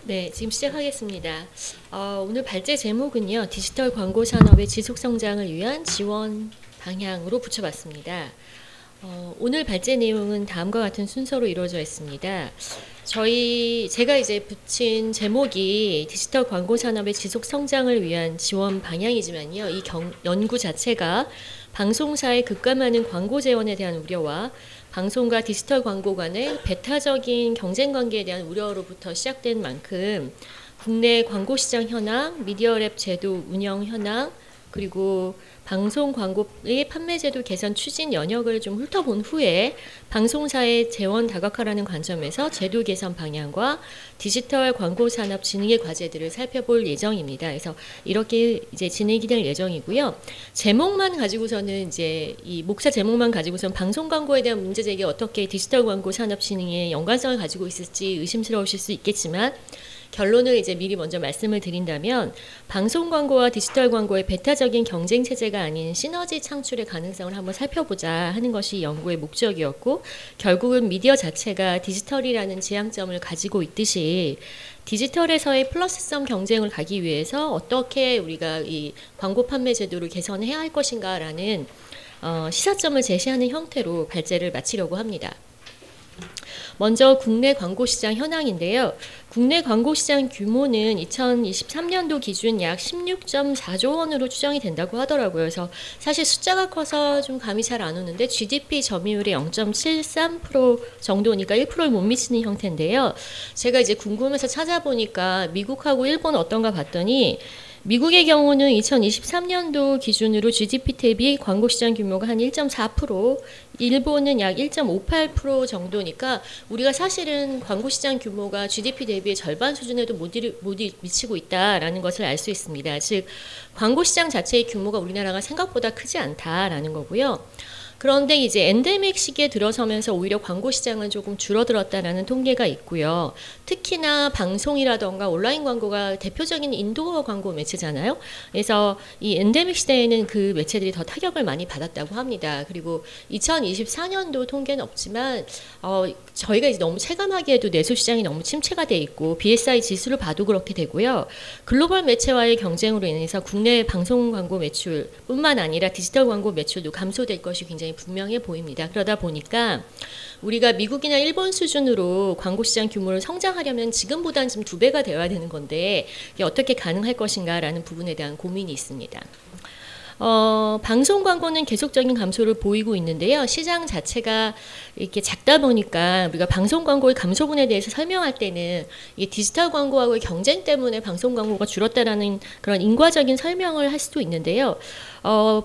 네, 지금 시작하겠습니다. 오늘 발제 제목은요, 디지털 광고 산업의 지속 성장을 위한 지원 방향으로 붙여봤습니다. 오늘 발제 내용은 다음과 같은 순서로 이루어져 있습니다. 제가 이제 붙인 제목이 디지털 광고 산업의 지속 성장을 위한 지원 방향이지만요, 이 연구 자체가 방송사의 급감하는 광고 재원에 대한 우려와 방송과 디지털 광고 간의 배타적인 경쟁 관계에 대한 우려로부터 시작된 만큼 국내 광고 시장 현황, 미디어랩 제도 운영 현황, 그리고 방송 광고의 판매 제도 개선 추진 연역을 좀 훑어본 후에 방송사의 재원 다각화라는 관점에서 제도 개선 방향과 디지털 광고 산업 진흥의 과제들을 살펴볼 예정입니다. 그래서 이렇게 이제 진행이 될 예정이고요. 제목만 가지고서는 이제 이 목차 제목만 가지고서는 방송 광고에 대한 문제 제기에 어떻게 디지털 광고 산업 진흥에 연관성을 가지고 있을지 의심스러우실 수 있겠지만 결론을 이제 미리 먼저 말씀을 드린다면 방송 광고와 디지털 광고의 배타적인 경쟁 체제가 아닌 시너지 창출의 가능성을 한번 살펴보자 하는 것이 연구의 목적이었고, 결국은 미디어 자체가 디지털이라는 지향점을 가지고 있듯이 디지털에서의 플러스성 경쟁을 가기 위해서 어떻게 우리가 이 광고 판매 제도를 개선해야 할 것인가라는 시사점을 제시하는 형태로 발제를 마치려고 합니다. 먼저 국내 광고 시장 현황인데요. 국내 광고 시장 규모는 2023년도 기준 약 16.4조 원으로 추정이 된다고 하더라고요. 그래서 사실 숫자가 커서 좀 감이 잘 안 오는데 GDP 점유율이 0.73% 정도니까 1%를 못 미치는 형태인데요. 제가 이제 궁금해서 찾아보니까 미국하고 일본 어떤가 봤더니 미국의 경우는 2023년도 기준으로 GDP 대비 광고 시장 규모가 한 1.4%, 일본은 약 1.58% 정도니까 우리가 사실은 광고 시장 규모가 GDP 대비의 절반 수준에도 못 미치고 있다라는 것을 알 수 있습니다. 즉, 광고 시장 자체의 규모가 우리나라가 생각보다 크지 않다라는 거고요. 그런데 이제 엔데믹 시기에 들어서면서 오히려 광고 시장은 조금 줄어들었다라는 통계가 있고요. 특히나 방송이라던가 온라인 광고가 대표적인 인도어 광고 매체잖아요. 그래서 이 엔데믹 시대에는 그 매체들이 더 타격을 많이 받았다고 합니다. 그리고 2024년도 통계는 없지만 저희가 이제 너무 체감하기에도 내수 시장이 너무 침체가 돼 있고 BSI 지수를 봐도 그렇게 되고요. 글로벌 매체와의 경쟁으로 인해서 국내 방송 광고 매출뿐만 아니라 디지털 광고 매출도 감소될 것이 굉장히 분명해 보입니다. 그러다 보니까 우리가 미국이나 일본 수준으로 광고 시장 규모를 성장하려면 지금보다는 지금 2배가 되어야 되는 건데 이게 어떻게 가능할 것인가라는 부분에 대한 고민이 있습니다. 방송 광고는 계속적인 감소를 보이고 있는데요. 시장 자체가 이렇게 작다 보니까 우리가 방송 광고의 감소분에 대해서 설명할 때는 이게 디지털 광고하고의 경쟁 때문에 방송 광고가 줄었다라는 그런 인과적인 설명을 할 수도 있는데요.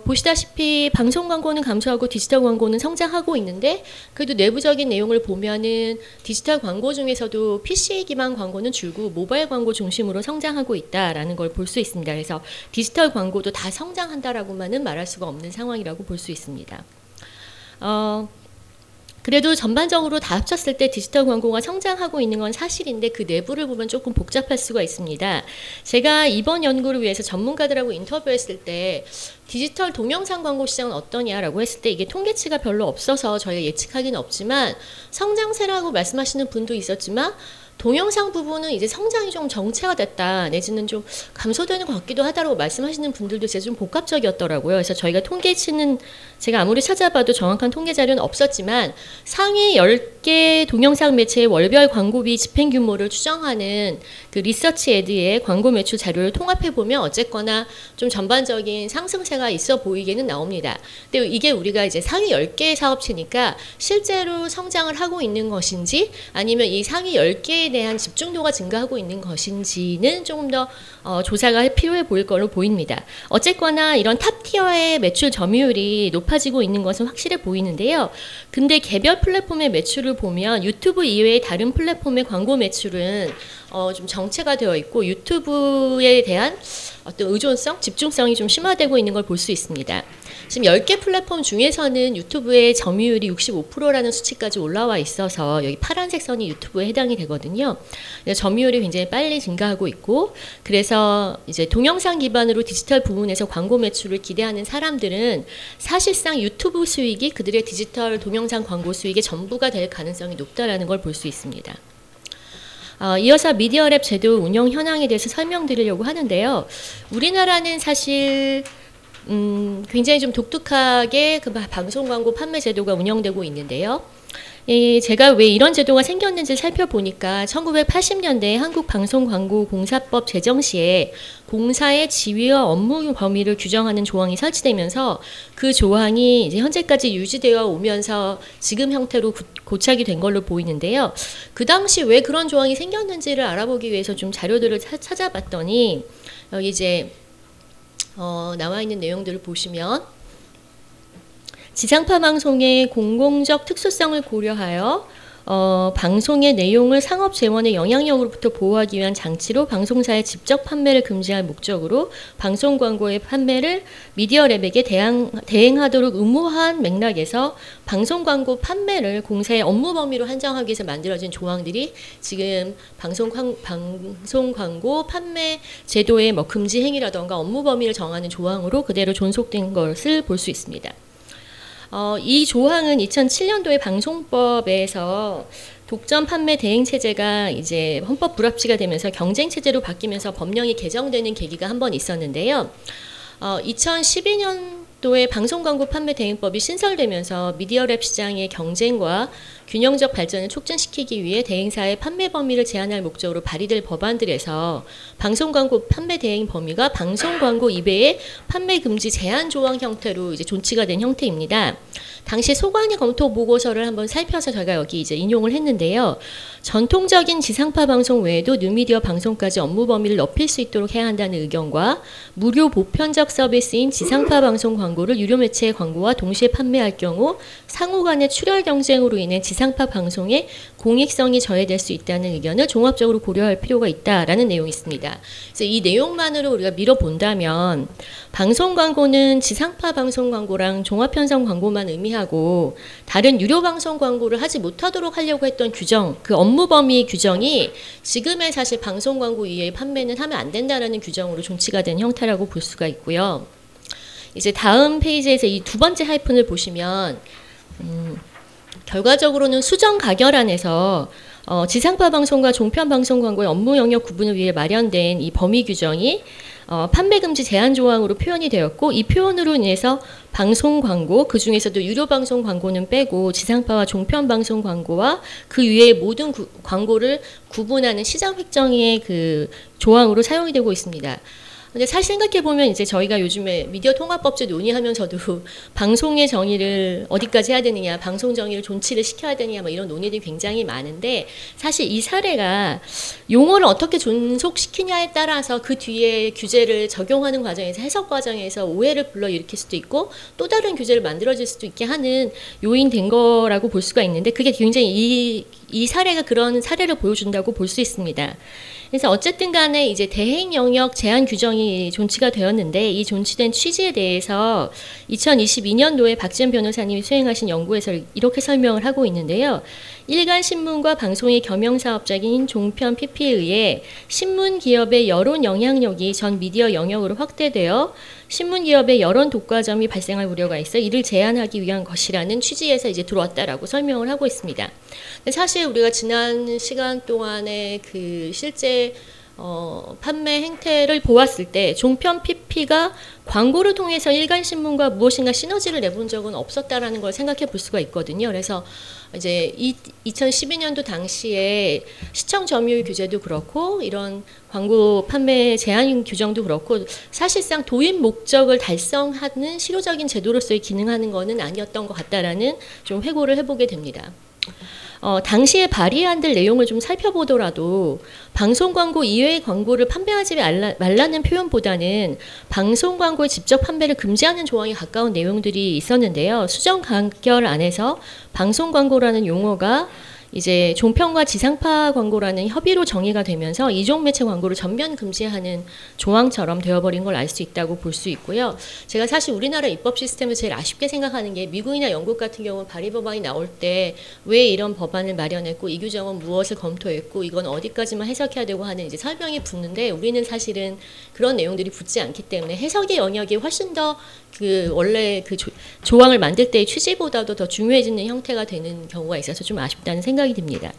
보시다시피 방송 광고는 감소하고 디지털 광고는 성장하고 있는데 그래도 내부적인 내용을 보면은 디지털 광고 중에서도 PC 기반 광고는 줄고 모바일 광고 중심으로 성장하고 있다라는 걸 볼 수 있습니다. 그래서 디지털 광고도 다 성장한다라고만은 말할 수가 없는 상황이라고 볼 수 있습니다. 그래도 전반적으로 다 합쳤을 때 디지털 광고가 성장하고 있는 건 사실인데 그 내부를 보면 조금 복잡할 수가 있습니다. 제가 이번 연구를 위해서 전문가들하고 인터뷰했을 때 디지털 동영상 광고 시장은 어떠냐라고 했을 때 이게 통계치가 별로 없어서 저희가 예측하기는 없지만 성장세라고 말씀하시는 분도 있었지만 동영상 부분은 이제 성장이 좀 정체화됐다 내지는 좀 감소되는 것 같기도 하다라고 말씀하시는 분들도 진짜 좀 복합적이었더라고요. 그래서 저희가 통계치는 제가 아무리 찾아봐도 정확한 통계 자료는 없었지만 상위 10개 동영상 매체의 월별 광고비 집행 규모를 추정하는 그 리서치 에드의 광고 매출 자료를 통합해 보면 어쨌거나 좀 전반적인 상승세가 있어 보이게는 나옵니다. 근데 이게 우리가 이제 상위 10개 사업체니까 실제로 성장을 하고 있는 것인지 아니면 이 상위 10개에 대한 집중도가 증가하고 있는 것인지는 조금 더 조사가 필요해 보일 걸로 보입니다. 어쨌거나 이런 탑티어의 매출 점유율이 높아지고 있는 것은 확실해 보이는데요. 근데 개별 플랫폼의 매출을 보면 유튜브 이외의 다른 플랫폼의 광고 매출은 좀 정체가 되어 있고 유튜브에 대한 어떤 의존성, 집중성이 좀 심화되고 있는 걸 볼 수 있습니다. 지금 10개 플랫폼 중에서는 유튜브의 점유율이 65%라는 수치까지 올라와 있어서 여기 파란색 선이 유튜브에 해당이 되거든요. 점유율이 굉장히 빨리 증가하고 있고 그래서 이제 동영상 기반으로 디지털 부문에서 광고 매출을 기대하는 사람들은 사실상 유튜브 수익이 그들의 디지털 동영상 광고 수익의 전부가 될 가능성이 높다라는 걸 볼 수 있습니다. 이어서 미디어랩 제도 운영 현황에 대해서 설명드리려고 하는데요. 우리나라는 사실 굉장히 좀 독특하게 그 방송 광고 판매 제도가 운영되고 있는데요. 제가 왜 이런 제도가 생겼는지 살펴보니까 1980년대 한국방송광고공사법 제정 시에 공사의 지위와 업무 범위를 규정하는 조항이 설치되면서 그 조항이 이제 현재까지 유지되어 오면서 지금 형태로 고착이 된 걸로 보이는데요. 그 당시 왜 그런 조항이 생겼는지를 알아보기 위해서 좀 자료들을 찾아봤더니 이제 나와 있는 내용들을 보시면 지상파 방송의 공공적 특수성을 고려하여 방송의 내용을 상업 재원의 영향력으로부터 보호하기 위한 장치로 방송사의 직접 판매를 금지할 목적으로 방송 광고의 판매를 미디어랩에게 대행하도록 의무화한 맥락에서 방송 광고 판매를 공사의 업무 범위로 한정하기 위해서 만들어진 조항들이 지금 방송 광고 판매 제도의 뭐 금지 행위라던가 업무 범위를 정하는 조항으로 그대로 존속된 것을 볼 수 있습니다. 이 조항은 2007년도에 방송법에서 독점 판매 대행 체제가 이제 헌법 불합치가 되면서 경쟁 체제로 바뀌면서 법령이 개정되는 계기가 한 번 있었는데요. 2012년도에 방송 광고 판매 대행법이 신설되면서 미디어랩 시장의 경쟁과 균형적 발전을 촉진시키기 위해 대행사의 판매 범위를 제한할 목적으로 발의될 법안들에서 방송 광고 판매 대행 범위가 방송 광고 이외의 판매 금지 제한 조항 형태로 이제 존치가 된 형태입니다. 당시 소관위 검토 보고서를 한번 살펴서 제가 여기 이제 인용을 했는데요. 전통적인 지상파 방송 외에도 뉴미디어 방송까지 업무 범위를 넓힐 수 있도록 해야 한다는 의견과 무료 보편적 서비스인 지상파 방송 광고를 유료 매체의 광고와 동시에 판매할 경우 상호 간의 출혈 경쟁으로 인해 지상파 방송의 공익성이 저해될 수 있다는 의견을 종합적으로 고려할 필요가 있다라는 내용이 있습니다. 그래서 이 내용만으로 우리가 밀어본다면 방송 광고는 지상파 방송 광고랑 종합 편성 광고만 의미하고 다른 유료 방송 광고를 하지 못하도록 하려고 했던 규정, 그 업무 범위 규정이 지금의 사실 방송 광고 이외의 판매는 하면 안 된다라는 규정으로 존치가 된 형태라고 볼 수가 있고요. 이제 다음 페이지에서 이 두 번째 하이픈을 보시면 결과적으로는 수정 가결안에서 지상파 방송과 종편 방송 광고의 업무 영역 구분을 위해 마련된 이 범위 규정이 판매 금지 제한 조항으로 표현이 되었고 이 표현으로 인해서 방송 광고, 그 중에서도 유료 방송 광고는 빼고 지상파와 종편 방송 광고와 그 위의 모든 광고를 구분하는 시장 획정의 그 조항으로 사용이 되고 있습니다. 근데 사실 생각해보면 이제 저희가 요즘에 미디어 통합법제 논의하면서도 방송의 정의를 어디까지 해야 되느냐, 방송 정의를 존치를 시켜야 되느냐, 뭐 이런 논의들이 굉장히 많은데 사실 이 사례가 용어를 어떻게 존속시키냐에 따라서 그 뒤에 규제를 적용하는 과정에서 해석 과정에서 오해를 불러일으킬 수도 있고 또 다른 규제를 만들어질 수도 있게 하는 요인 된 거라고 볼 수가 있는데 그게 굉장히 이 사례가 그런 사례를 보여준다고 볼 수 있습니다. 그래서 어쨌든 간에 이제 대행 영역 제한 규정이 존치가 되었는데 이 존치된 취지에 대해서 2022년도에 박지은 변호사님이 수행하신 연구에서 이렇게 설명을 하고 있는데요. 일간 신문과 방송의 겸용사업자인 종편 PP에 의해 신문 기업의 여론 영향력이 전 미디어 영역으로 확대되어 신문 기업의 여론 독과점이 발생할 우려가 있어 이를 제한하기 위한 것이라는 취지에서 이제 들어왔다라고 설명을 하고 있습니다. 근데 사실 우리가 지난 시간 동안에 그 실제 판매 행태를 보았을 때 종편 PP가 광고를 통해서 일간신문과 무엇인가 시너지를 내본 적은 없었다라는 걸 생각해 볼 수가 있거든요. 그래서 이제 2012년도 당시에 시청 점유율 규제도 그렇고 이런 광고 판매 제한 규정도 그렇고 사실상 도입 목적을 달성하는 실효적인 제도로서의 기능하는 것은 아니었던 것 같다라는 좀 회고를 해보게 됩니다. 당시에 발의안들 내용을 좀 살펴보더라도 방송 광고 이외의 광고를 판매하지 말라는 표현보다는 방송 광고의 직접 판매를 금지하는 조항에 가까운 내용들이 있었는데요. 수정 가결 안에서 방송 광고라는 용어가 이제 종편과 지상파 광고라는 협의로 정의가 되면서 이종 매체 광고를 전면 금지하는 조항처럼 되어버린 걸 알 수 있다고 볼 수 있고요. 제가 사실 우리나라 입법 시스템을 제일 아쉽게 생각하는 게 미국이나 영국 같은 경우는 발의 법안이 나올 때 왜 이런 법안을 마련했고 이 규정은 무엇을 검토했고 이건 어디까지만 해석해야 되고 하는 이제 설명이 붙는데 우리는 사실은 그런 내용들이 붙지 않기 때문에 해석의 영역이 훨씬 더 그 원래 그 조항을 만들 때의 취지보다도 더 중요해지는 형태가 되는 경우가 있어서 좀 아쉽다는 생각이 듭니다.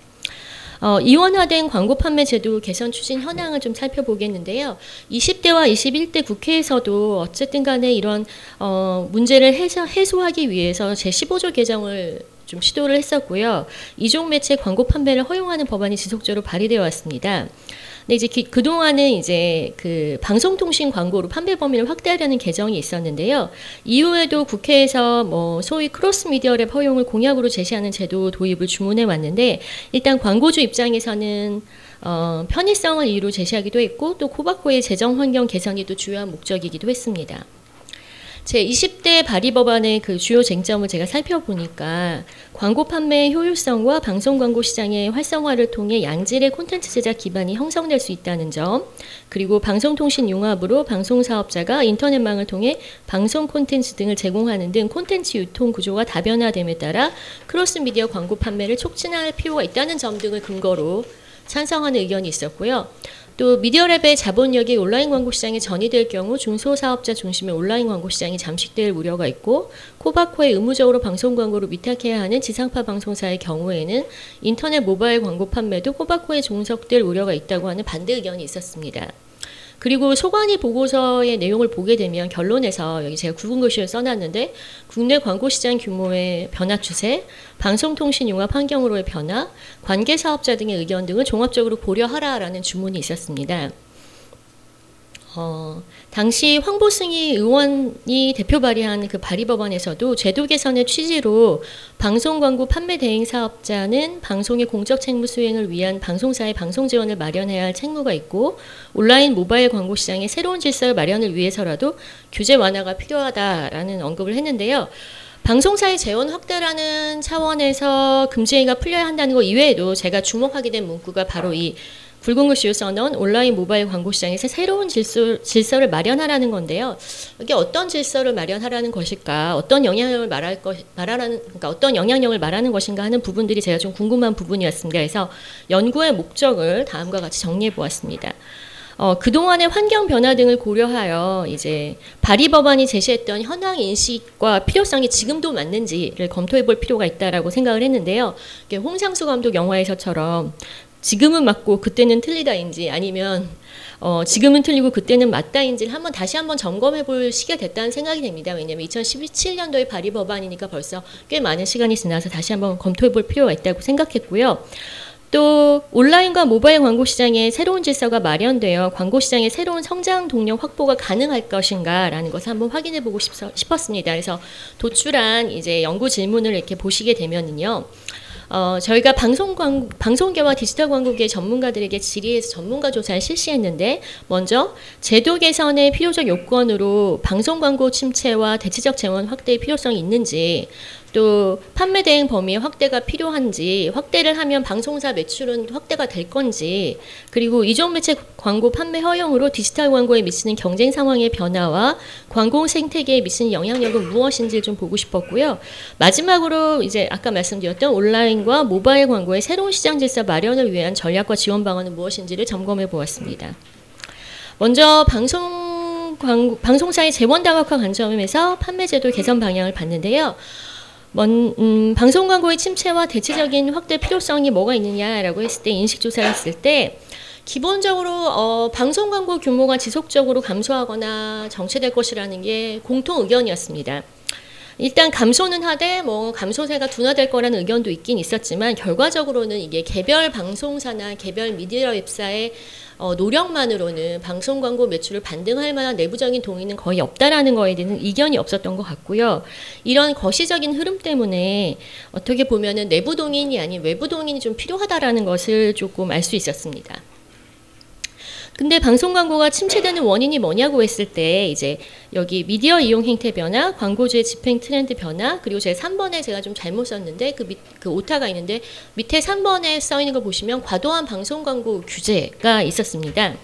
이원화된 광고 판매 제도 개선 추진 현황을 좀 살펴보겠는데요. 20대와 21대 국회에서도 어쨌든 간에 이런 문제를 해소하기 위해서 제15조 개정을 좀 시도를 했었고요. 이종 매체 광고 판매를 허용하는 법안이 지속적으로 발의되어 왔습니다. 근데 이제 그동안은 이제 그 방송통신 광고로 판매 범위를 확대하려는 개정이 있었는데요. 이후에도 국회에서 뭐 소위 크로스 미디어랩 허용을 공약으로 제시하는 제도 도입을 주문해 왔는데 일단 광고주 입장에서는 편의성을 이유로 제시하기도 했고 또 코바코의 재정 환경 개선이 또 주요한 목적이기도 했습니다. 제20대 발의 법안의 그 주요 쟁점을 제가 살펴보니까 광고 판매의 효율성과 방송 광고 시장의 활성화를 통해 양질의 콘텐츠 제작 기반이 형성될 수 있다는 점, 그리고 방송통신 융합으로 방송사업자가 인터넷망을 통해 방송 콘텐츠 등을 제공하는 등 콘텐츠 유통 구조가 다변화됨에 따라 크로스미디어 광고 판매를 촉진할 필요가 있다는 점 등을 근거로 찬성하는 의견이 있었고요. 또 미디어랩의 자본력이 온라인 광고 시장에 전이될 경우 중소사업자 중심의 온라인 광고 시장이 잠식될 우려가 있고 코바코에 의무적으로 방송 광고를 위탁해야 하는 지상파 방송사의 경우에는 인터넷 모바일 광고 판매도 코바코에 종속될 우려가 있다고 하는 반대 의견이 있었습니다. 그리고 소관위 보고서의 내용을 보게 되면 결론에서 여기 제가 굵은 글씨를 써놨는데 국내 광고 시장 규모의 변화 추세, 방송통신 융합 환경으로의 변화, 관계사업자 등의 의견 등을 종합적으로 고려하라라는 주문이 있었습니다. 당시 황보승희 의원이 대표 발의한 그 발의 법안에서도 제도 개선의 취지로 방송 광고 판매 대행 사업자는 방송의 공적 책무 수행을 위한 방송사의 방송 지원을 마련해야 할 책무가 있고 온라인 모바일 광고 시장의 새로운 질서 마련을 위해서라도 규제 완화가 필요하다라는 언급을 했는데요. 방송사의 재원 확대라는 차원에서 금지행위가 풀려야 한다는 것 이외에도 제가 주목하게 된 문구가 바로 이 굵은 글씨로 써놓은 온라인 모바일 광고 시장에서 새로운 질서를 마련하라는 건데요. 이게 어떤 질서를 마련하라는 것일까, 어떤 영향력을 어떤 영향력을 말하는 것인가 하는 부분들이 제가 좀 궁금한 부분이었습니다. 그래서 연구의 목적을 다음과 같이 정리해 보았습니다. 그동안의 환경 변화 등을 고려하여 이제 발의 법안이 제시했던 현황 인식과 필요성이 지금도 맞는지를 검토해 볼 필요가 있다라고 생각을 했는데요. 홍상수 감독 영화에서처럼 지금은 맞고 그때는 틀리다인지 아니면 지금은 틀리고 그때는 맞다인지를 다시 한번 점검해 볼 시기가 됐다는 생각이 됩니다. 왜냐하면 2017년도에 발의 법안이니까 벌써 꽤 많은 시간이 지나서 다시 한번 검토해 볼 필요가 있다고 생각했고요. 또 온라인과 모바일 광고 시장에 새로운 질서가 마련되어 광고 시장의 새로운 성장 동력 확보가 가능할 것인가라는 것을 한번 확인해 보고 싶었습니다. 그래서 도출한 이제 연구 질문을 이렇게 보시게 되면은요. 저희가 방송계와 디지털 광고계 전문가들에게 질의해서 전문가 조사를 실시했는데 먼저 제도 개선의 필요적 요건으로 방송 광고 침체와 대체적 재원 확대의 필요성이 있는지 또 판매 대행 범위의 확대가 필요한지 확대를 하면 방송사 매출은 확대가 될 건지 그리고 이종 매체 광고 판매 허용으로 디지털 광고에 미치는 경쟁 상황의 변화와 광고 생태계에 미치는 영향력은 무엇인지 좀 보고 싶었고요. 마지막으로 이제 아까 말씀드렸던 온라인과 모바일 광고의 새로운 시장 질서 마련을 위한 전략과 지원 방안은 무엇인지를 점검해 보았습니다. 먼저 방송사의 재원 다각화 관점에서 판매제도 개선 방향을 봤는데요. 방송 광고의 침체와 대체적인 확대 필요성이 뭐가 있느냐라고 했을 때 인식조사를 했을 때 기본적으로 방송 광고 규모가 지속적으로 감소하거나 정체될 것이라는 게 공통 의견이었습니다. 일단 감소는 하되 감소세가 둔화될 거라는 의견도 있긴 있었지만 결과적으로는 이게 개별 방송사나 개별 미디어 웹사의 노력만으로는 방송 광고 매출을 반등할 만한 내부적인 동의는 거의 없다라는 거에 대한 이견이 없었던 것 같고요. 이런 거시적인 흐름 때문에 어떻게 보면은 내부 동의인이 아닌 외부 동의인이 좀 필요하다라는 것을 조금 알 수 있었습니다. 근데 방송 광고가 침체되는 원인이 뭐냐고 했을 때 이제 여기 미디어 이용 행태 변화, 광고주의 집행 트렌드 변화, 그리고 제 3번에 제가 좀 잘못 썼는데 그 오타가 있는데 밑에 3번에 써 있는 걸 보시면 과도한 방송 광고 규제가 있었습니다.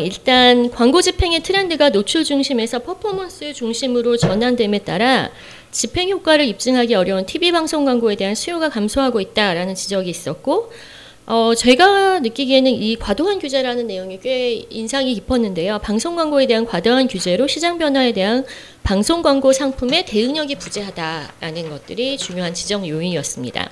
일단 광고 집행의 트렌드가 노출 중심에서 퍼포먼스 중심으로 전환됨에 따라 집행 효과를 입증하기 어려운 TV 방송 광고에 대한 수요가 감소하고 있다라는 지적이 있었고 제가 느끼기에는 이 과도한 규제라는 내용이 꽤 인상이 깊었는데요. 방송 광고에 대한 과도한 규제로 시장 변화에 대한 방송 광고 상품의 대응력이 부재하다라는 것들이 중요한 지적 요인이었습니다.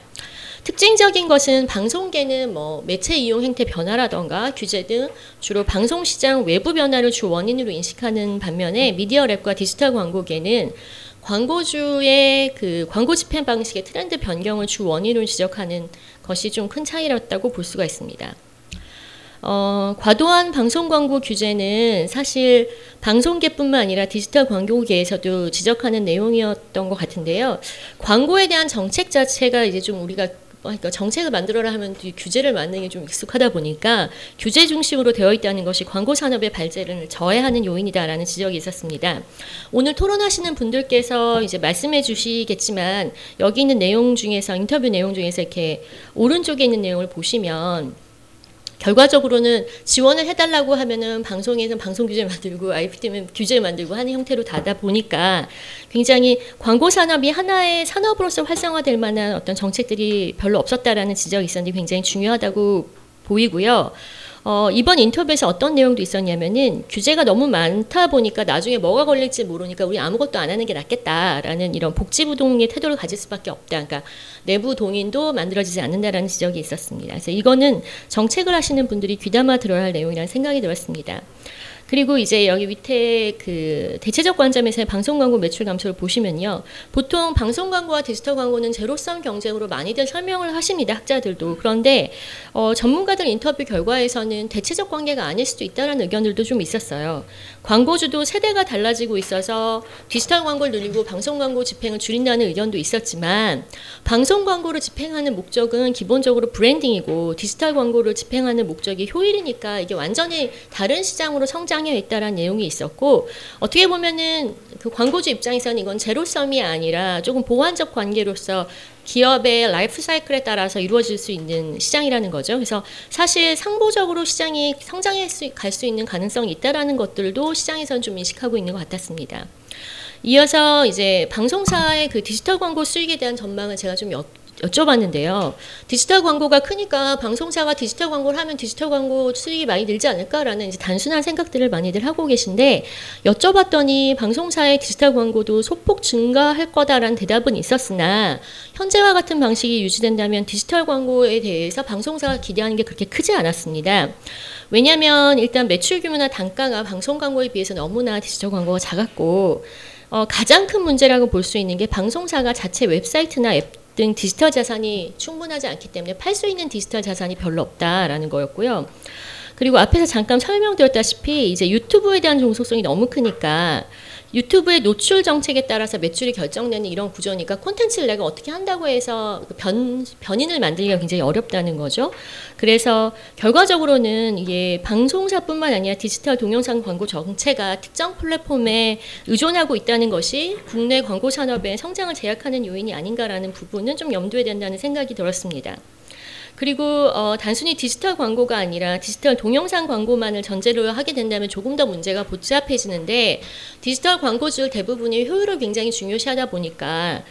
특징적인 것은 방송계는 뭐 매체 이용 행태 변화라던가 규제 등 주로 방송시장 외부 변화를 주 원인으로 인식하는 반면에 미디어랩과 디지털 광고계는 광고주의 그 광고 집행 방식의 트렌드 변경을 주 원인으로 지적하는 것이 좀 큰 차이였다고 볼 수가 있습니다. 과도한 방송 광고 규제는 사실 방송계뿐만 아니라 디지털 광고계에서도 지적하는 내용이었던 것 같은데요. 광고에 대한 정책 자체가 이제 좀 우리가 그러니까 정책을 만들어라 하면 규제를 만드는 게 좀 익숙하다 보니까 규제 중심으로 되어 있다는 것이 광고 산업의 발전을 저해하는 요인이다라는 지적이 있었습니다. 오늘 토론하시는 분들께서 이제 말씀해 주시겠지만 여기 있는 내용 중에서 인터뷰 내용 중에서 이렇게 오른쪽에 있는 내용을 보시면 결과적으로는 지원을 해달라고 하면은 방송에서는 방송 규제를 만들고 IPTV는 규제를 만들고 하는 형태로 다다 보니까 굉장히 광고 산업이 하나의 산업으로서 활성화될 만한 어떤 정책들이 별로 없었다라는 지적이 있었는데 굉장히 중요하다고 보이고요. 이번 인터뷰에서 어떤 내용도 있었냐면은 규제가 너무 많다 보니까 나중에 뭐가 걸릴지 모르니까 우리 아무것도 안 하는 게 낫겠다라는 이런 복지부동의 태도를 가질 수밖에 없다. 그러니까 내부 동인도 만들어지지 않는다라는 지적이 있었습니다. 그래서 이거는 정책을 하시는 분들이 귀담아 들어야 할 내용이라는 생각이 들었습니다. 그리고 이제 여기 밑에 그 대체적 관점에서의 방송 광고 매출 감소를 보시면요. 보통 방송 광고와 디지털 광고는 제로섬 경쟁으로 많이들 설명을 하십니다. 학자들도. 그런데 전문가들 인터뷰 결과에서는 대체적 관계가 아닐 수도 있다는 의견들도 좀 있었어요. 광고주도 세대가 달라지고 있어서 디지털 광고를 늘리고 방송 광고 집행을 줄인다는 의견도 있었지만 방송 광고를 집행하는 목적은 기본적으로 브랜딩이고 디지털 광고를 집행하는 목적이 효율이니까 이게 완전히 다른 시장으로 성장해 있다라는 내용이 있었고 어떻게 보면은 그 광고주 입장에서는 이건 제로섬이 아니라 조금 보완적 관계로서 기업의 라이프 사이클에 따라서 이루어질 수 있는 시장이라는 거죠. 그래서 사실 상부적으로 시장이 성장해 갈 수 있는 가능성이 있다라는 것들도 시장에서는 좀 인식하고 있는 것 같았습니다. 이어서 이제 방송사의 그 디지털 광고 수익에 대한 전망을 제가 좀 여쭤봤는데요. 디지털 광고가 크니까 방송사가 디지털 광고를 하면 디지털 광고 수익이 많이 늘지 않을까라는 이제 단순한 생각들을 많이들 하고 계신데 여쭤봤더니 방송사의 디지털 광고도 소폭 증가할 거다라는 대답은 있었으나 현재와 같은 방식이 유지된다면 디지털 광고에 대해서 방송사가 기대하는 게 그렇게 크지 않았습니다. 왜냐하면 일단 매출 규모나 단가가 방송 광고에 비해서 너무나 디지털 광고가 작았고 가장 큰 문제라고 볼 수 있는 게 방송사가 자체 웹사이트나 앱 등 디지털 자산이 충분하지 않기 때문에 팔 수 있는 디지털 자산이 별로 없다라는 거였고요. 그리고 앞에서 잠깐 설명드렸다시피 이제 유튜브에 대한 종속성이 너무 크니까 유튜브의 노출 정책에 따라서 매출이 결정되는 이런 구조니까 콘텐츠를 내가 어떻게 한다고 해서 변인을 만들기가 굉장히 어렵다는 거죠. 그래서 결과적으로는 이게 방송사뿐만 아니라 디지털 동영상 광고 정체가 특정 플랫폼에 의존하고 있다는 것이 국내 광고 산업의 성장을 제약하는 요인이 아닌가라는 부분은 좀 염두에 된다는 생각이 들었습니다. 그리고 단순히 디지털 광고가 아니라 디지털 동영상 광고만을 전제로 하게 된다면 조금 더 문제가 복잡해지는데 디지털 광고주들 대부분이 효율을 굉장히 중요시하다 보니까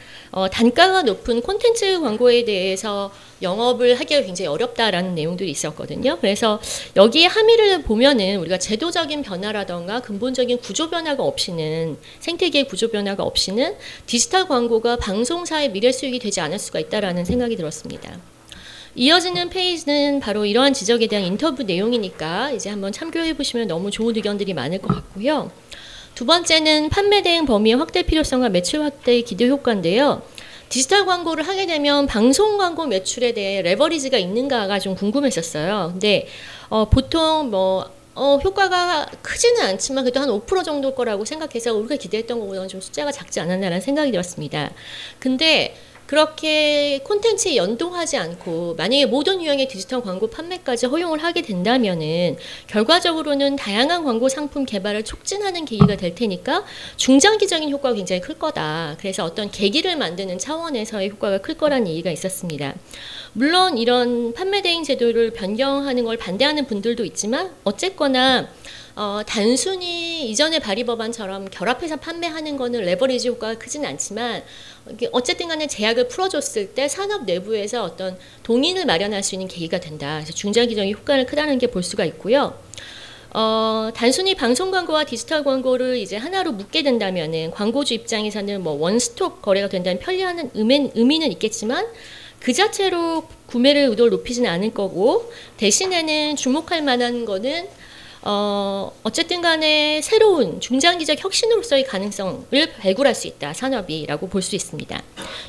단가가 높은 콘텐츠 광고에 대해서 영업을 하기가 굉장히 어렵다라는 내용들이 있었거든요. 그래서 여기에 함의를 보면은 우리가 제도적인 변화라던가 근본적인 구조 변화가 없이는 생태계의 구조 변화가 없이는 디지털 광고가 방송사의 미래 수익이 되지 않을 수가 있다라는 생각이 들었습니다. 이어지는 페이지는 바로 이러한 지적에 대한 인터뷰 내용이니까 이제 한번 참고해 보시면 너무 좋은 의견들이 많을 것 같고요. 두 번째는 판매 대행 범위의 확대 필요성과 매출 확대의 기대 효과인데요. 디지털 광고를 하게 되면 방송 광고 매출에 대해 레버리지가 있는가가 좀 궁금했었어요. 근데 보통 효과가 크지는 않지만 그래도 한 5% 정도일 거라고 생각해서 우리가 기대했던 것보다는 좀 숫자가 작지 않았나라는 생각이 들었습니다. 근데 그렇게 콘텐츠에 연동하지 않고 만약에 모든 유형의 디지털 광고 판매까지 허용을 하게 된다면은 결과적으로는 다양한 광고 상품 개발을 촉진하는 계기가 될 테니까 중장기적인 효과가 굉장히 클 거다. 그래서 어떤 계기를 만드는 차원에서의 효과가 클 거라는 얘기가 있었습니다. 물론 이런 판매 대행 제도를 변경하는 걸 반대하는 분들도 있지만 어쨌거나 단순히 이전의 발의법안처럼 결합해서 판매하는 거는 레버리지 효과가 크지는 않지만 어쨌든 간에 제약을 풀어줬을 때 산업 내부에서 어떤 동인을 마련할 수 있는 계기가 된다. 그래서 중장기적인 효과를 크다는 게 볼 수가 있고요. 단순히 방송 광고와 디지털 광고를 이제 하나로 묶게 된다면은 광고주 입장에서는 뭐 원스톱 거래가 된다는 편리한 의미는 있겠지만 그 자체로 구매를 의도를 높이지는 않을 거고, 대신에는 주목할 만한 거는 어쨌든 간에 새로운 중장기적 혁신으로서의 가능성을 발굴할 수 있다, 산업이라고 볼 수 있습니다.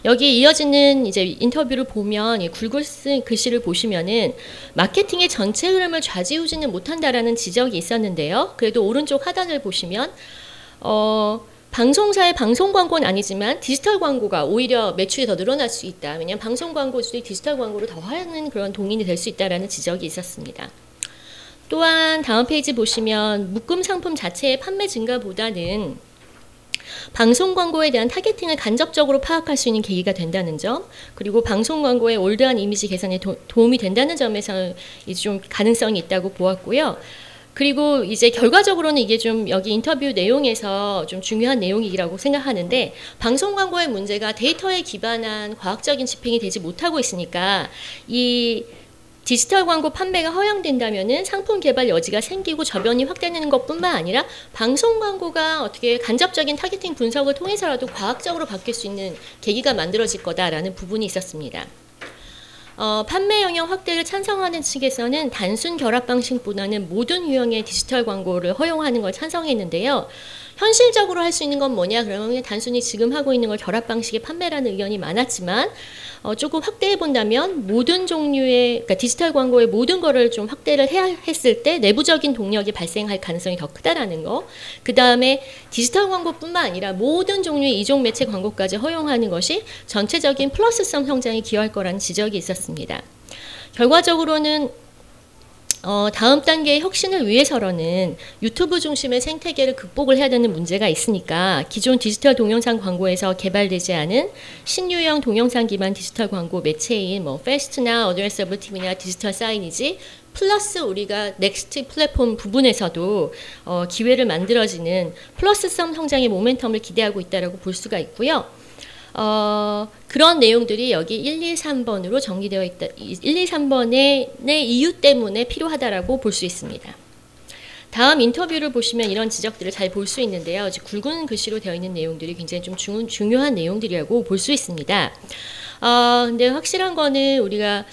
여기에 이어지는 이제 인터뷰를 보면, 이 굵은 쓴 글씨를 보시면은 마케팅의 전체 흐름을 좌지우지는 못한다라는 지적이 있었는데요. 그래도 오른쪽 하단을 보시면 방송사의 방송 광고는 아니지만 디지털 광고가 오히려 매출이 더 늘어날 수 있다. 왜냐하면 방송 광고주들이 디지털 광고를 더 하는 그런 동인이 될 수 있다라는 지적이 있었습니다. 또한 다음 페이지 보시면 묶음 상품 자체의 판매 증가보다는 방송 광고에 대한 타겟팅을 간접적으로 파악할 수 있는 계기가 된다는 점, 그리고 방송 광고의 올드한 이미지 개선에 도움이 된다는 점에서 이제 좀 가능성이 있다고 보았고요. 그리고 이제 결과적으로는 이게 좀 여기 인터뷰 내용에서 좀 중요한 내용이라고 생각하는데, 방송 광고의 문제가 데이터에 기반한 과학적인 집행이 되지 못하고 있으니까 이 디지털 광고 판매가 허용된다면은 상품 개발 여지가 생기고 저변이 확대되는 것뿐만 아니라 방송 광고가 어떻게 간접적인 타겟팅 분석을 통해서라도 과학적으로 바뀔 수 있는 계기가 만들어질 거다라는 부분이 있었습니다. 판매 영역 확대를 찬성하는 측에서는 단순 결합 방식보다는 모든 유형의 디지털 광고를 허용하는 걸 찬성했는데요. 현실적으로 할 수 있는 건 뭐냐 그러면 단순히 지금 하고 있는 걸 결합 방식의 판매라는 의견이 많았지만, 조금 확대해 본다면 모든 종류의, 그러니까 디지털 광고의 모든 거를 좀 확대를 해야 했을 때 내부적인 동력이 발생할 가능성이 더 크다라는 거. 그 다음에 디지털 광고뿐만 아니라 모든 종류의 이종 매체 광고까지 허용하는 것이 전체적인 플러스성 성장에 기여할 거라는 지적이 있었습니다. 결과적으로는 다음 단계의 혁신을 위해서는 유튜브 중심의 생태계를 극복을 해야 되는 문제가 있으니까 기존 디지털 동영상 광고에서 개발되지 않은 신유형 동영상 기반 디지털 광고 매체인 패스트나 어드레서블 TV나 디지털 사이니지 플러스 우리가 넥스트 플랫폼 부분에서도 기회를 만들어지는 플러스성 성장의 모멘텀을 기대하고 있다고 볼 수가 있고요. 그런 내용들이 여기 1, 2, 3번으로 정리되어 있다. 1, 2, 3번의 이유 때문에 필요하다라고 볼 수 있습니다. 다음 인터뷰를 보시면 이런 지적들을 잘 볼 수 있는데요. 굵은 글씨로 되어 있는 내용들이 굉장히 좀 중요한 내용들이라고 볼 수 있습니다. 근데 확실한 거는 우리가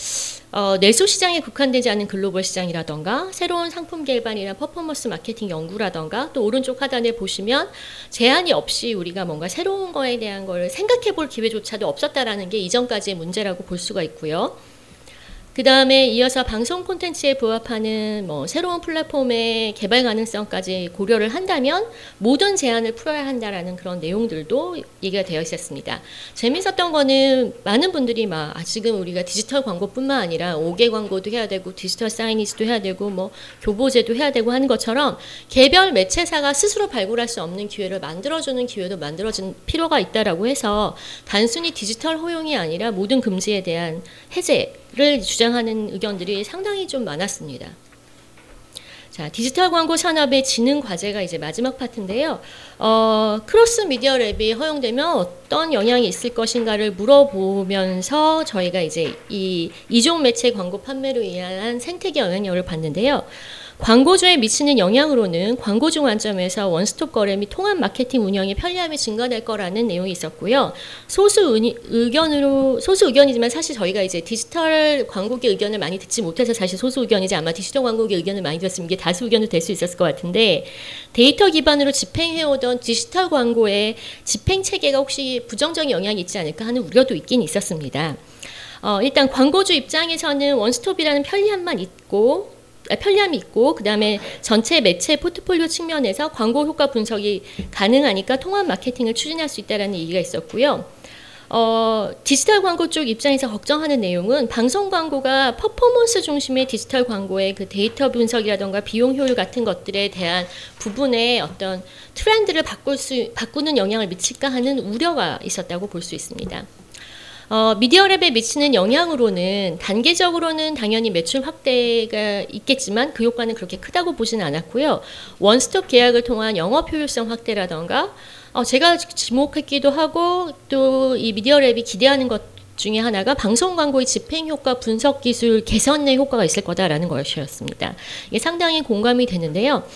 내수 시장에 국한되지 않은 글로벌 시장이라던가 새로운 상품 개발이나 퍼포먼스 마케팅 연구라던가, 또 오른쪽 하단에 보시면 제한이 없이 우리가 뭔가 새로운 거에 대한 걸 생각해 볼 기회조차도 없었다라는 게 이전까지의 문제라고 볼 수가 있고요. 그 다음에 이어서 방송 콘텐츠에 부합하는 새로운 플랫폼의 개발 가능성까지 고려를 한다면 모든 제한을 풀어야 한다라는 그런 내용들도 얘기가 되어 있었습니다. 재밌었던 거는 많은 분들이 지금 우리가 디지털 광고뿐만 아니라 5개 광고도 해야 되고 디지털 사이니지도 해야 되고 교보제도 해야 되고 하는 것처럼 개별 매체사가 스스로 발굴할 수 없는 기회를 만들어주는 기회도 만들어진 필요가 있다라고 해서 단순히 디지털 허용이 아니라 모든 금지에 대한 해제를 주장하는 의견들이 상당히 좀 많았습니다. 자, 디지털 광고 산업의 진흥 과제가 이제 마지막 파트인데요. 크로스 미디어 랩이 허용되면 어떤 영향이 있을 것인가를 물어보면서 저희가 이제 이 이종 매체 광고 판매로 인한 생태계 영향력을 봤는데요. 광고주에 미치는 영향으로는 광고주 관점에서 원스톱 거래 및 통합 마케팅 운영의 편리함이 증가될 거라는 내용이 있었고요. 소수 의견이지만 사실 저희가 이제 디지털 광고계 의견을 많이 듣지 못해서 사실 소수 의견이지, 아마 디지털 광고계 의견을 많이 들었으면 이게 다수 의견도 될 수 있었을 것 같은데, 데이터 기반으로 집행해오던 디지털 광고의 집행 체계가 혹시 부정적인 영향이 있지 않을까 하는 우려도 있긴 있었습니다. 일단 광고주 입장에서는 원스톱이라는 편리함이 있고, 그 다음에 전체 매체 포트폴리오 측면에서 광고 효과 분석이 가능하니까 통합 마케팅을 추진할 수 있다는 얘기가 있었고요. 디지털 광고 쪽 입장에서 걱정하는 내용은 방송 광고가 퍼포먼스 중심의 디지털 광고의 그 데이터 분석이라던가 비용 효율 같은 것들에 대한 부분의 어떤 트렌드를 바꾸는 영향을 미칠까 하는 우려가 있었다고 볼 수 있습니다. 미디어랩에 미치는 영향으로는 단계적으로는 당연히 매출 확대가 있겠지만 그 효과는 그렇게 크다고 보지는 않았고요. 원스톱 계약을 통한 영업 효율성 확대라던가, 제가 지목했기도 하고 또 이 미디어랩이 기대하는 것 중에 하나가 방송 광고의 집행 효과 분석 기술 개선의 효과가 있을 거다라는 것이었습니다. 이게 상당히 공감이 되는데요.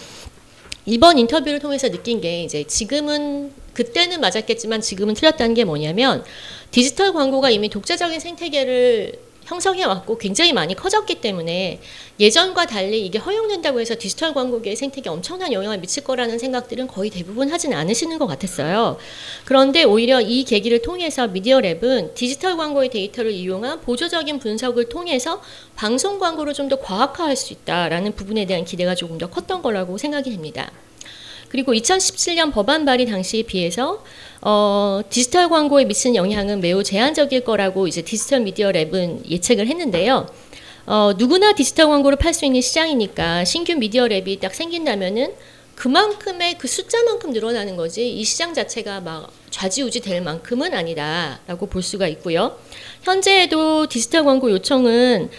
이번 인터뷰를 통해서 느낀 게 이제 지금은, 그때는 맞았겠지만 지금은 틀렸다는 게 뭐냐면, 디지털 광고가 이미 독자적인 생태계를 형성해왔고 굉장히 많이 커졌기 때문에 예전과 달리 이게 허용된다고 해서 디지털 광고계의 생태계에 엄청난 영향을 미칠 거라는 생각들은 거의 대부분 하진 않으시는 것 같았어요. 그런데 오히려 이 계기를 통해서 미디어랩은 디지털 광고의 데이터를 이용한 보조적인 분석을 통해서 방송 광고를 좀 더 과학화할 수 있다라는 부분에 대한 기대가 조금 더 컸던 거라고 생각이 됩니다. 그리고 2017년 법안 발의 당시에 비해서 디지털 광고에 미치는 영향은 매우 제한적일 거라고 이제 디지털 미디어 랩은 예측을 했는데요. 누구나 디지털 광고를 팔 수 있는 시장이니까 신규 미디어 랩이 딱 생긴다면은 그만큼의 그 숫자만큼 늘어나는 거지 이 시장 자체가 막 좌지우지 될 만큼은 아니다라고 볼 수가 있고요. 현재에도 디지털 광고 요청은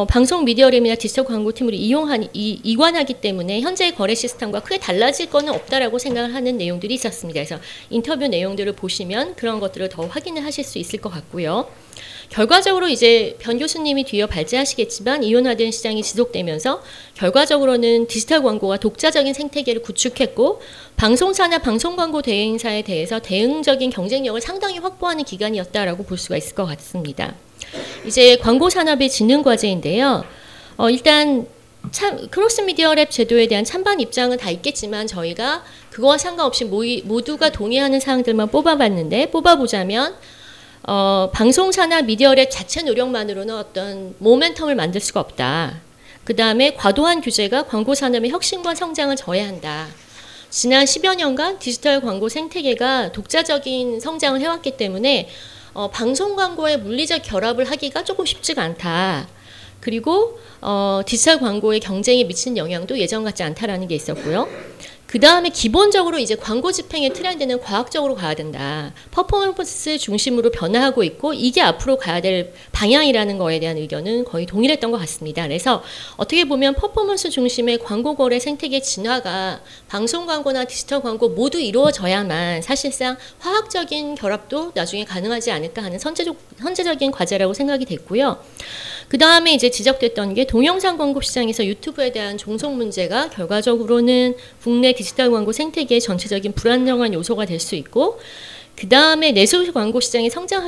방송 미디어랩이나 디지털 광고팀으로 이관하기 때문에 현재의 거래 시스템과 크게 달라질 거는 없다라고 생각을 하는 내용들이 있었습니다. 그래서 인터뷰 내용들을 보시면 그런 것들을 더 확인을 하실 수 있을 것 같고요. 결과적으로 이제 변 교수님이 뒤이어 발제하시겠지만 이원화된 시장이 지속되면서 결과적으로는 디지털 광고가 독자적인 생태계를 구축했고 방송사나 방송광고 대행사에 대해서 대응적인 경쟁력을 상당히 확보하는 기간이었다라고 볼 수가 있을 것 같습니다. 이제 광고산업의 진흥 과제인데요. 일단 크로스 미디어 랩 제도에 대한 찬반 입장은 다 있겠지만 저희가 그거와 상관없이 모두가 동의하는 사항들만 뽑아보자면 방송사나 미디어랩 자체 노력만으로는 어떤 모멘텀을 만들 수가 없다. 그 다음에 과도한 규제가 광고 산업의 혁신과 성장을 저해한다. 지난 10여 년간 디지털 광고 생태계가 독자적인 성장을 해왔기 때문에 방송 광고의 물리적 결합을 하기가 조금 쉽지가 않다. 그리고 디지털 광고의 경쟁에 미치는 영향도 예전 같지 않다라는 게 있었고요. 그 다음에 기본적으로 이제 광고 집행의 트렌드는 과학적으로 가야 된다. 퍼포먼스 중심으로 변화하고 있고 이게 앞으로 가야 될 방향이라는 거에 대한 의견은 거의 동일했던 것 같습니다. 그래서 어떻게 보면 퍼포먼스 중심의 광고 거래 생태계 진화가 방송 광고나 디지털 광고 모두 이루어져야만 사실상 화학적인 결합도 나중에 가능하지 않을까 하는 선제적인 과제라고 생각이 됐고요. 그 다음에 이제 지적됐던 게 동영상 광고 시장에서 유튜브에 대한 종속 문제가 결과적으로는 국내 디지털 광고 생태계의 전체적인 불안정한 요소가 될 수 있고 그 다음에 내수 광고 시장의 성장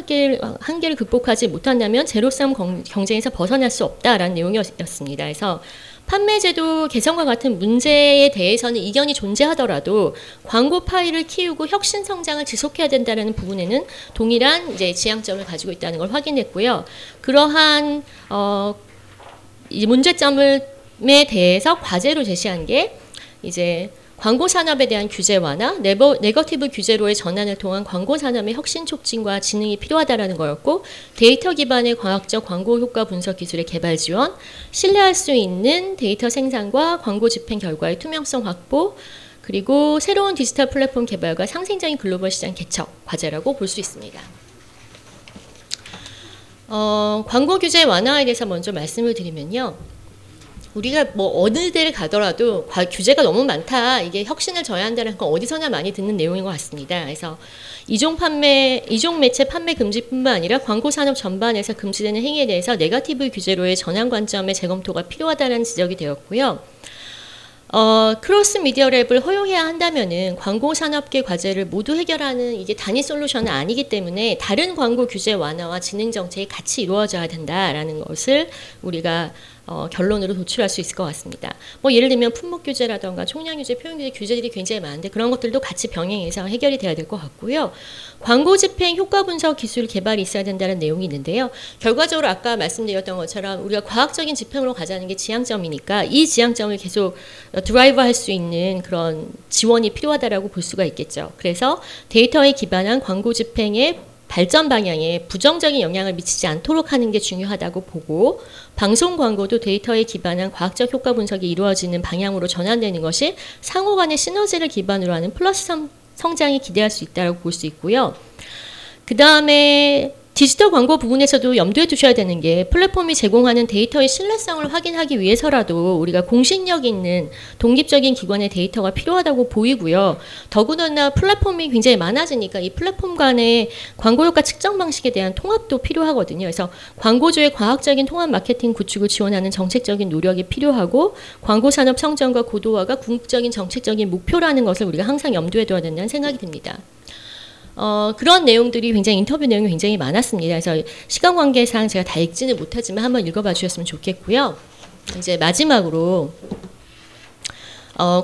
한계를 극복하지 못한다면 제로섬 경쟁에서 벗어날 수 없다라는 내용이었습니다. 그래서 판매제도 개선과 같은 문제에 대해서는 이견이 존재하더라도 광고 파일을 키우고 혁신 성장을 지속해야 된다는 부분에는 동일한 이제 지향점을 가지고 있다는 걸 확인했고요. 그러한 이 문제점에 대해서 과제로 제시한 게 이제 광고 산업에 대한 규제 완화, 네거티브 규제로의 전환을 통한 광고 산업의 혁신 촉진과 진흥이 필요하다라는 거였고 데이터 기반의 과학적 광고 효과 분석 기술의 개발 지원, 신뢰할 수 있는 데이터 생산과 광고 집행 결과의 투명성 확보, 그리고 새로운 디지털 플랫폼 개발과 상생적인 글로벌 시장 개척 과제라고 볼 수 있습니다. 광고 규제 완화에 대해서 먼저 말씀을 드리면요. 우리가 뭐 어느 데를 가더라도 규제가 너무 많다. 이게 혁신을 저해한다는 건 어디서나 많이 듣는 내용인 것 같습니다. 그래서 이종 매체 판매 금지뿐만 아니라 광고 산업 전반에서 금지되는 행위에 대해서 네거티브 규제로의 전환 관점의 재검토가 필요하다는 지적이 되었고요. 크로스 미디어 랩을 허용해야 한다면은 광고 산업계 과제를 모두 해결하는 이게 단위 솔루션은 아니기 때문에 다른 광고 규제 완화와 진흥 정책이 같이 이루어져야 된다라는 것을 우리가 결론으로 도출할 수 있을 것 같습니다. 뭐 예를 들면 품목 규제라던가 총량 규제, 표현 규제 규제들이 굉장히 많은데 그런 것들도 같이 병행해서 해결이 돼야 될 것 같고요. 광고 집행 효과 분석 기술 개발이 있어야 된다는 내용이 있는데요. 결과적으로 아까 말씀드렸던 것처럼 우리가 과학적인 집행으로 가자는 게 지향점이니까 이 지향점을 계속 드라이브 할 수 있는 그런 지원이 필요하다라고 볼 수가 있겠죠. 그래서 데이터에 기반한 광고 집행의 발전 방향에 부정적인 영향을 미치지 않도록 하는 게 중요하다고 보고 방송 광고도 데이터에 기반한 과학적 효과 분석이 이루어지는 방향으로 전환되는 것이 상호 간의 시너지를 기반으로 하는 플러스 성장이 기대할 수 있다고 볼 수 있고요. 그 다음에 디지털 광고 부분에서도 염두에 두셔야 되는 게 플랫폼이 제공하는 데이터의 신뢰성을 확인하기 위해서라도 우리가 공신력 있는 독립적인 기관의 데이터가 필요하다고 보이고요. 더구나 플랫폼이 굉장히 많아지니까 이 플랫폼 간의 광고 효과 측정 방식에 대한 통합도 필요하거든요. 그래서 광고주의 과학적인 통합 마케팅 구축을 지원하는 정책적인 노력이 필요하고 광고 산업 성장과 고도화가 궁극적인 정책적인 목표라는 것을 우리가 항상 염두에 둬야 된다는 생각이 듭니다. 그런 내용들이 굉장히 인터뷰 내용이 굉장히 많았습니다. 그래서 시간 관계상 제가 다 읽지는 못하지만 한번 읽어봐 주셨으면 좋겠고요. 이제 마지막으로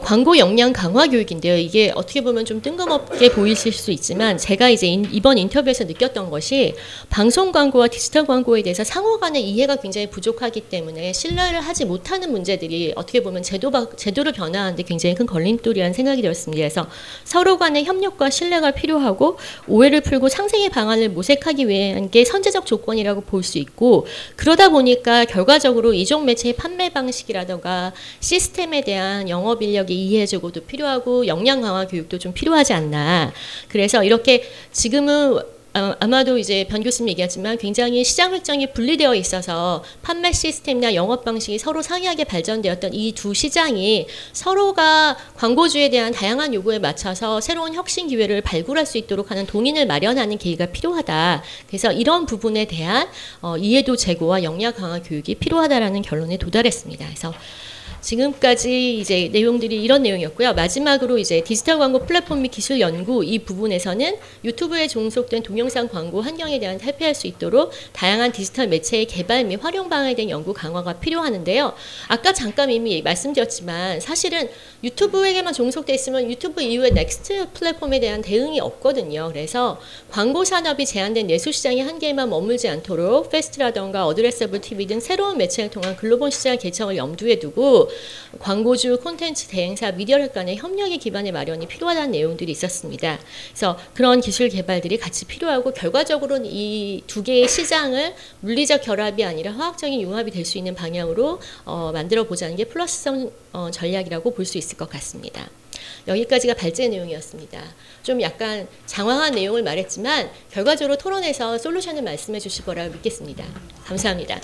광고 역량 강화 교육인데요. 이게 어떻게 보면 좀 뜬금없게 보이실 수 있지만 제가 이제 이번 인터뷰에서 느꼈던 것이 방송 광고와 디지털 광고에 대해서 상호 간의 이해가 굉장히 부족하기 때문에 신뢰를 하지 못하는 문제들이 어떻게 보면 제도를 변화하는데 굉장히 큰 걸림돌이라는 생각이 들었습니다. 그래서 서로 간의 협력과 신뢰가 필요하고 오해를 풀고 상생의 방안을 모색하기 위한 게 선제적 조건이라고 볼 수 있고, 그러다 보니까 결과적으로 이종 매체의 판매 방식이라던가 시스템에 대한 영업 인력의 이해해주고도 필요하고 역량 강화 교육도 좀 필요하지 않나. 그래서 이렇게 지금은 아마도 이제 변 교수님 얘기하지만 굉장히 시장 획정이 분리되어 있어서 판매 시스템이나 영업 방식이 서로 상이하게 발전되었던 이 두 시장이 서로가 광고주에 대한 다양한 요구에 맞춰서 새로운 혁신 기회를 발굴할 수 있도록 하는 동인을 마련하는 계기가 필요하다. 그래서 이런 부분에 대한 이해도 제고와 역량 강화 교육이 필요하다라는 결론에 도달했습니다. 그래서 지금까지 이제 내용들이 이런 내용이었고요. 마지막으로 이제 디지털 광고 플랫폼 및 기술 연구 이 부분에서는 유튜브에 종속된 동영상 광고 환경에 대한 탈피할 수 있도록 다양한 디지털 매체의 개발 및 활용 방안에 대한 연구 강화가 필요하는데요. 아까 잠깐 이미 말씀드렸지만 사실은 유튜브에게만 종속돼 있으면 유튜브 이후에 넥스트 플랫폼에 대한 대응이 없거든요. 그래서 광고 산업이 제한된 내수 시장의 한계에만 머물지 않도록 패스트라던가 어드레서블 TV 등 새로운 매체를 통한 글로벌 시장 개척을 염두에 두고 광고주, 콘텐츠 대행사, 미디어력 간의 협력의 기반의 마련이 필요하다는 내용들이 있었습니다. 그래서 그런 기술 개발들이 같이 필요하고 결과적으로는 이 두 개의 시장을 물리적 결합이 아니라 화학적인 융합이 될 수 있는 방향으로 만들어 보자는 게 플러스성 전략이라고 볼 수 있을 것 같습니다. 여기까지가 발제 내용이었습니다. 좀 약간 장황한 내용을 말했지만 결과적으로 토론에서 솔루션을 말씀해 주실 거라고 믿겠습니다. 감사합니다.